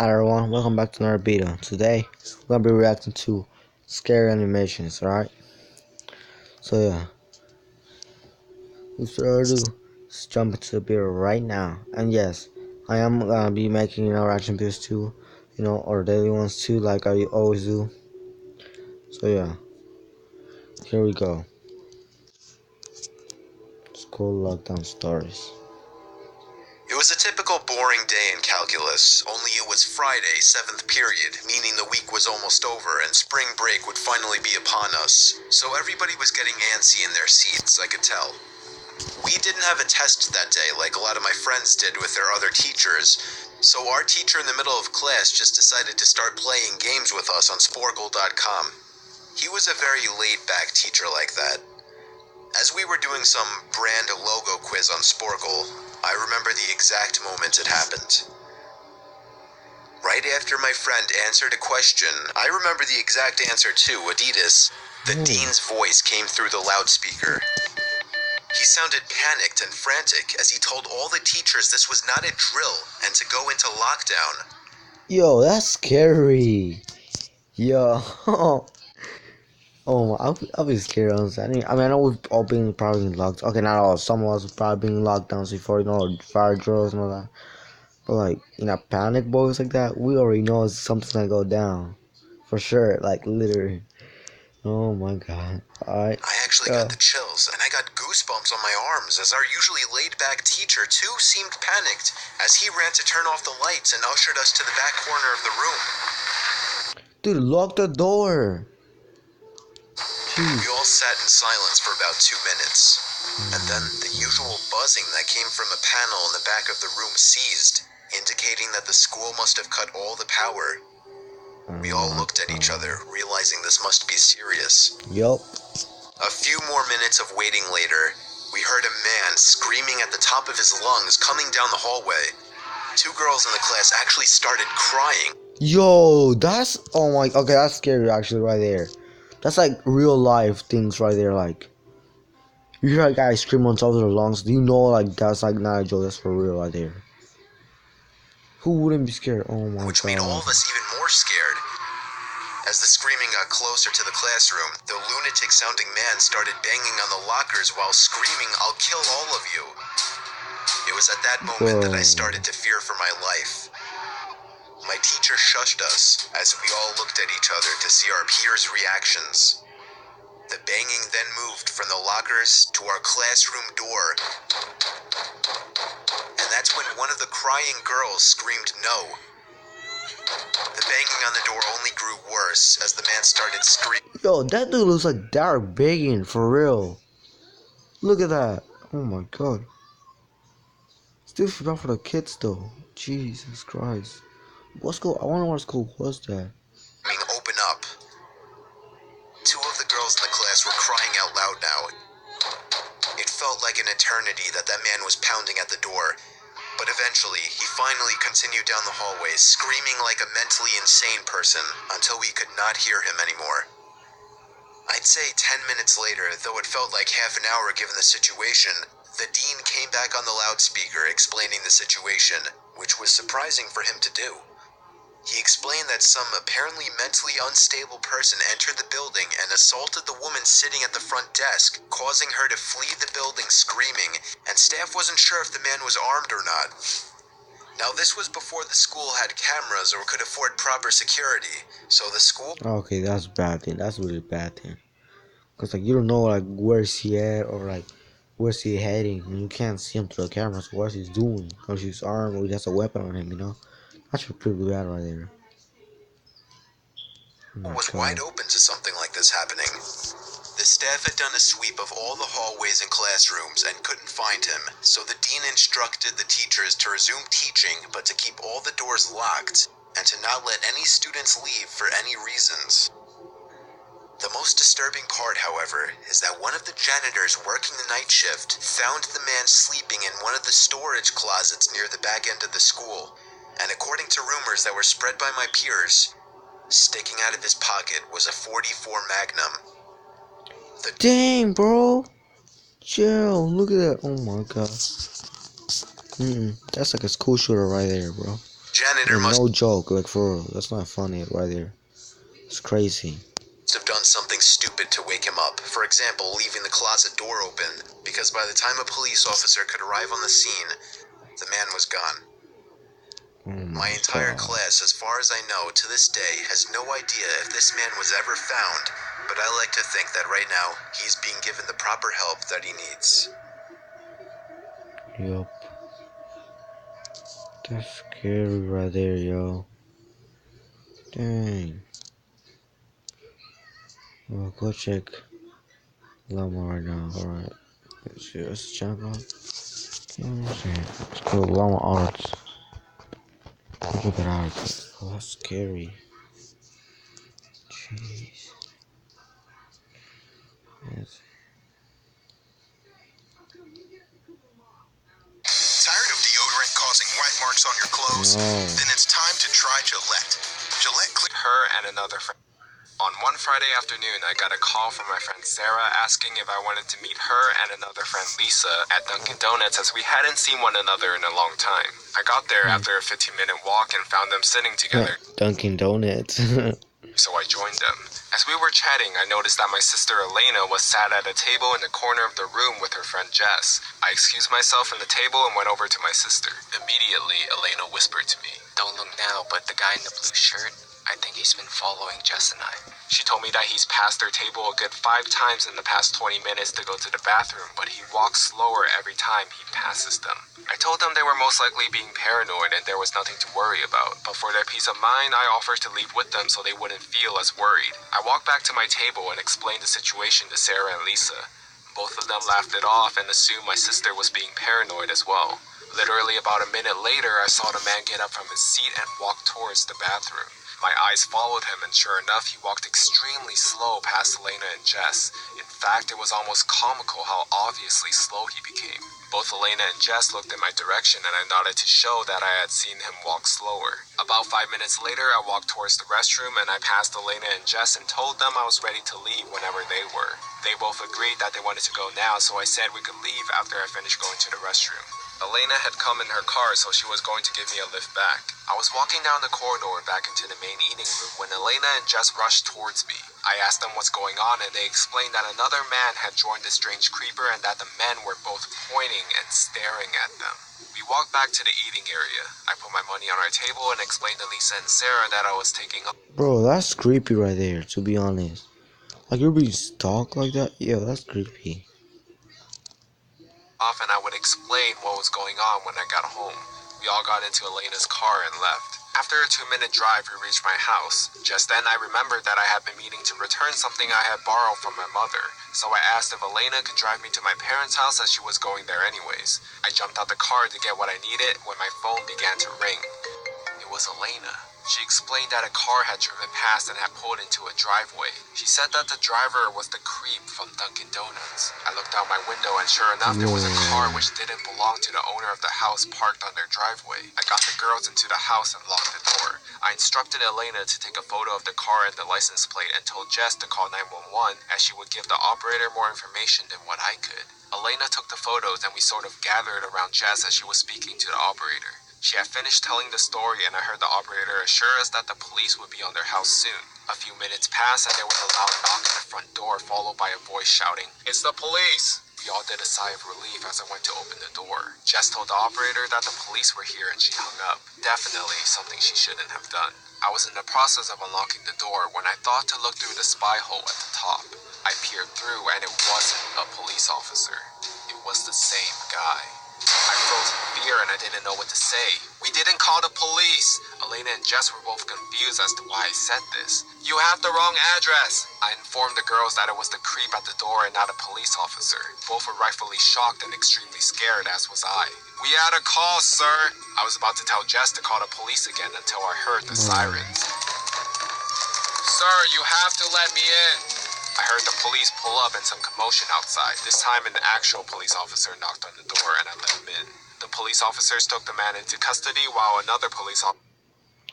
Hi everyone, welcome back to another video. Today, we're gonna be reacting to scary animations, alright? So yeah, without further ado, let's jump into the video right now. And yes, I am gonna be making reaction videos too, or daily ones too, like I always do. So yeah, here we go. School lockdown stories. It was a typical boring day in calculus, only it was Friday, 7th period, meaning the week was almost over and spring break would finally be upon us. So everybody was getting antsy in their seats, I could tell. We didn't have a test that day like a lot of my friends did with their other teachers, so our teacher in the middle of class just decided to start playing games with us on Sporkle.com. He was a very laid-back teacher like that. As we were doing some brand logo quiz on Sporkle, I remember the exact moment it happened. Right after my friend answered a question, I remember the exact answer too, Adidas. The dean's voice came through the loudspeaker. He sounded panicked and frantic as he told all the teachers this was not a drill and to go into lockdown. Yo, that's scary. Yo. Oh, I'll be scared. Honestly. I know we've all been probably locked. Okay, not all. Some of us have probably been locked down before, fire drills and all that. But like, panic boys like that, we already know something's gonna go down, for sure. Like literally. Oh my god. Alright. I actually got the chills, and I got goosebumps on my arms as our usually laid-back teacher too seemed panicked as he ran to turn off the lights and ushered us to the back corner of the room. Dude, lock the door. We all sat in silence for about 2 minutes, and then the usual buzzing that came from a panel in the back of the room ceased, indicating that the school must have cut all the power. We all looked at each other, realizing this must be serious. Yup. A few more minutes of waiting later, we heard a man screaming at the top of his lungs coming down the hallway. 2 girls in the class actually started crying. Yo, that's okay, that's scary actually right there. That's like real life things right there. Like, you hear a guy scream on top of their lungs, do you know like that's like not a joke, that's for real right there. Who wouldn't be scared? Oh my god. Which made all of us even more scared. As the screaming got closer to the classroom, the lunatic-sounding man started banging on the lockers while screaming, "I'll kill all of you." It was at that moment that I started to fear for my life. My teacher shushed us as we all looked at each other to see our peers' reactions. The banging then moved from the lockers to our classroom door. And that's when one of the crying girls screamed no. The banging on the door only grew worse as the man started screaming. Yo, that dude looks like Derek begging for real. Look at that. Oh my god. Still feel bad for the kids though. Jesus Christ. What school? I wonder what school was that. Open up. 2 of the girls in the class were crying out loud now. It felt like an eternity that man was pounding at the door. But eventually, he finally continued down the hallway, screaming like a mentally insane person, until we could not hear him anymore. I'd say 10 minutes later, though it felt like half an hour given the situation, the dean came back on the loudspeaker explaining the situation, which was surprising for him to do. He explained that some apparently mentally unstable person entered the building and assaulted the woman sitting at the front desk, causing her to flee the building screaming, and staff wasn't sure if the man was armed or not. Now, this was before the school had cameras or could afford proper security, so the school... Okay, that's a bad thing. That's a really bad thing. Because, like, you don't know, like, where's he at or, like, where's he heading. And you can't see him through the cameras. What he's doing. Or he's armed or he has a weapon on him, That's pretty bad right there. Was wide open to something like this happening. The staff had done a sweep of all the hallways and classrooms and couldn't find him, so the dean instructed the teachers to resume teaching but to keep all the doors locked and to not let any students leave for any reasons. The most disturbing part, however, is that one of the janitors working the night shift found the man sleeping in one of the storage closets near the back end of the school, and according to rumors that were spread by my peers, sticking out of his pocket was a .44 Magnum. Dang, bro. Chill. Look at that. Oh my god. That's like a school shooter right there, bro. Janitor Like, must no joke, like for real. That's not funny right there. It's crazy. have done something stupid to wake him up. For example, leaving the closet door open, because by the time a police officer could arrive on the scene, the man was gone. Oh My entire God. class, as far as I know, to this day, has no idea if this man was ever found, but I like to think that right now, he's being given the proper help that he needs. Yup. That's scary right there, yo. Dang. Well, go check Llama right now. Alright. Let's check out. Let's go Llama Arts. Look at that art. Oh, that's scary. Jeez. Yes. Tired of deodorant causing white marks on your clothes? No. Then it's time to try Gillette. Gillette clean her and another friend. On one Friday afternoon, I got a call from my friend Sarah asking if I wanted to meet her and another friend Lisa at Dunkin' Donuts as we hadn't seen one another in a long time. I got there after a 15-minute walk and found them sitting together. Dunkin' Donuts. So I joined them. As we were chatting, I noticed that my sister Elena was sat at a table in the corner of the room with her friend Jess. I excused myself from the table and went over to my sister. Immediately, Elena whispered to me, "Don't look now, but the guy in the blue shirt, I think he's been following Jess and I." She told me that he's passed their table a good 5 times in the past 20 minutes to go to the bathroom, but he walks slower every time he passes them. I told them they were most likely being paranoid and there was nothing to worry about, but for their peace of mind, I offered to leave with them so they wouldn't feel as worried. I walked back to my table and explained the situation to Sarah and Lisa. Both of them laughed it off and assumed my sister was being paranoid as well. Literally about a minute later, I saw the man get up from his seat and walk towards the bathroom. My eyes followed him, and sure enough, he walked extremely slow past Elena and Jess. In fact, it was almost comical how obviously slow he became. Both Elena and Jess looked in my direction, and I nodded to show that I had seen him walk slower. About 5 minutes later, I walked towards the restroom, and I passed Elena and Jess and told them I was ready to leave whenever they were. They both agreed that they wanted to go now, so I said we could leave after I finished going to the restroom. Elena had come in her car, so she was going to give me a lift back. I was walking down the corridor back into the main eating room when Elena and Jess rushed towards me. I asked them what's going on, and they explained that another man had joined the strange creeper and that the men were both pointing and staring at them. We walked back to the eating area. I put my money on our table and explained to Lisa and Sarah that I was taking up. Bro, that's creepy right there, to be honest. Like, you're being stalked like that? Yo, that's creepy. Off and I would explain what was going on when I got home. We all got into Elena's car and left. After a 2-minute drive, we reached my house. Just then, I remembered that I had been meaning to return something I had borrowed from my mother, so I asked if Elena could drive me to my parents' house as she was going there anyways. I jumped out the car to get what I needed when my phone began to ring. It was Elena. She explained that a car had driven past and had pulled into a driveway. She said that the driver was the creep from Dunkin' Donuts. I looked out my window and sure enough, there was a car which didn't belong to the owner of the house parked on their driveway. I got the girls into the house and locked the door. I instructed Elena to take a photo of the car and the license plate and told Jess to call 911 as she would give the operator more information than what I could. Elena took the photos and we sort of gathered around Jess as she was speaking to the operator. She had finished telling the story and I heard the operator assure us that the police would be on their house soon. A few minutes passed and there was a loud knock at the front door followed by a voice shouting, "It's the police!" We all did a sigh of relief as I went to open the door. Jess told the operator that the police were here and she hung up. Definitely something she shouldn't have done. I was in the process of unlocking the door when I thought to look through the spy hole at the top. I peered through and it wasn't a police officer. It was the same guy. I froze in fear and I didn't know what to say. "We didn't call the police." Elena and Jess were both confused as to why I said this. "You have the wrong address." I informed the girls that it was the creep at the door and not a police officer. Both were rightfully shocked and extremely scared, as was I. "We had a call, sir." I was about to tell Jess to call the police again until I heard the sirens. "Sir, you have to let me in." I heard the police pull up and some commotion outside. This time an actual police officer knocked on the door and I let him in. The police officers took the man into custody while another police officer...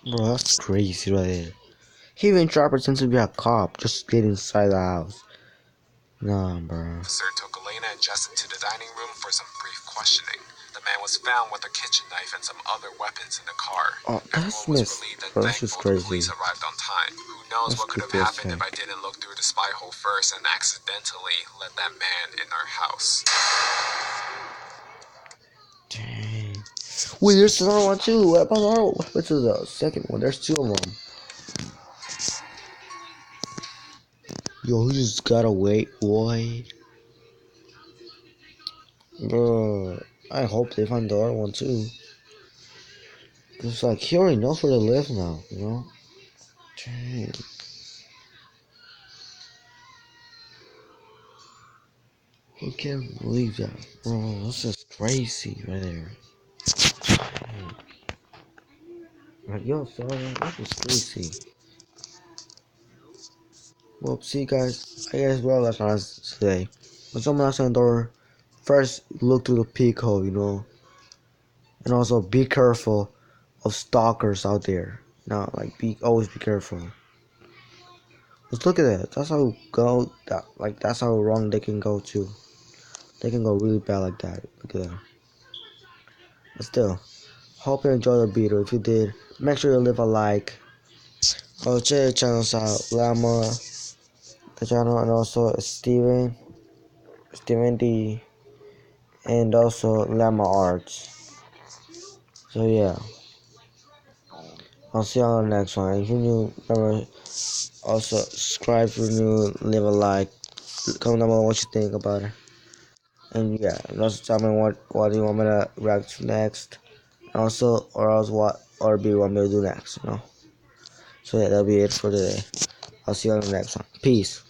Bro, that's crazy right there. He even tried to pretend to be a cop just to get inside the house. Nah, bro. Officer took Elena and Jess into the dining room for some brief questioning. The man was found with a kitchen knife and some other weapons in the car. Oh, that's Everyone was Miss. relieved and Bro, that's just thankful the police crazy. arrived on time. Who knows That's what could have creepy as happened if I fuck. didn't look through the spy hole first and accidentally let that man in our house. Dang. Wait, there's another one too. What happened to the second one? There's two of them. Yo, he just got away, boy. Bro, I hope they find the other one too. It's like he already knows where to live now, you know? Dang. I can't believe that. Bro, that's just crazy right there. Dang. Like, yo, sorry, that's just crazy. Well, see, guys, I guess we're all that's on us today. When someone knocks on the door, first look through the peephole, you know? And also be careful of stalkers out there. Now, like, always be careful. Just look at that. That's how go. That's how wrong they can go too. They can go really bad like that. Look at that. But still, hope you enjoyed the video. If you did, make sure you leave a like. Oh, check the channels out. Llama, the channel, and also Steven D, and also Llama Arts. So yeah, I'll see you on the next one. If you're new, remember also subscribe if you're new, leave a like, comment down below what you think about it. And yeah, and also tell me what do you want me to react to next. Also, or else what or do you want me to do next, you know? So yeah, that'll be it for today. I'll see you on the next one. Peace.